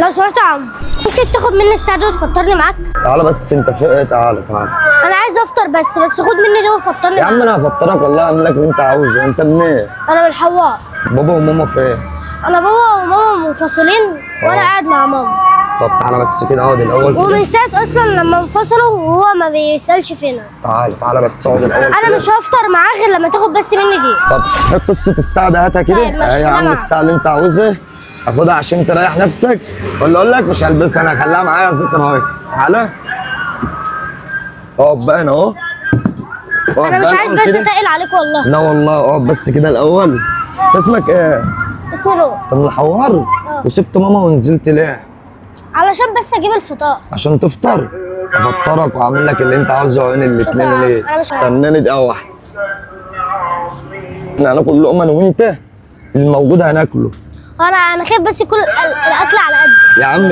لو سمحت يا عم، ممكن تاخد مني الساعة دي وتفطرني معاك؟ تعالى بس انت في ايه؟ تعالى تعالى أنا عايز أفطر بس خد مني دي وفطرني يا عم، معاك. انا هفطرك والله، اعمل لك اللي انت عاوزه. انت منين؟ أنا من الحواء. بابا وماما فين؟ أنا بابا وماما منفصلين وأنا قاعد مع ماما. طب تعالى بس كده اقعد الاول ومن كده. ساعة أصلا لما انفصلوا وهو ما بيسألش فينا. تعالى بس اقعد الاول أنا كده. مش هفطر معاه غير لما تاخد بس مني دي. طب ايه قصه الساعه ده؟ هاتها كده. طيب ماشي، ايه يا عم معاك. الساعه اللي انت عاوزها؟ اخدها عشان تريح نفسك، ولا اقول لك مش هلبسها؟ انا هخليها معايا يا ست اهي. تعالى اقعد بقى هنا اهو. اقعد أنا مش بقى عايز الأول بس كده. أتقل عليك والله. لا والله اقعد بس كده الاول. اسمك ايه؟ اسمه لو. طب من الحوار وسبت ماما ونزلت ليه؟ علشان بس أجيب الفطار. عشان تفطر؟ افطرك واعمل لك اللي انت عاوزه عين الاتنين. شكراً. ليه؟ أنا مش عارف. استناني دقيقة واحدة. احنا هناكل لقمة انا وانت، الموجود هناكله. أنا خايف بس يكون الأكل على قد. يا عم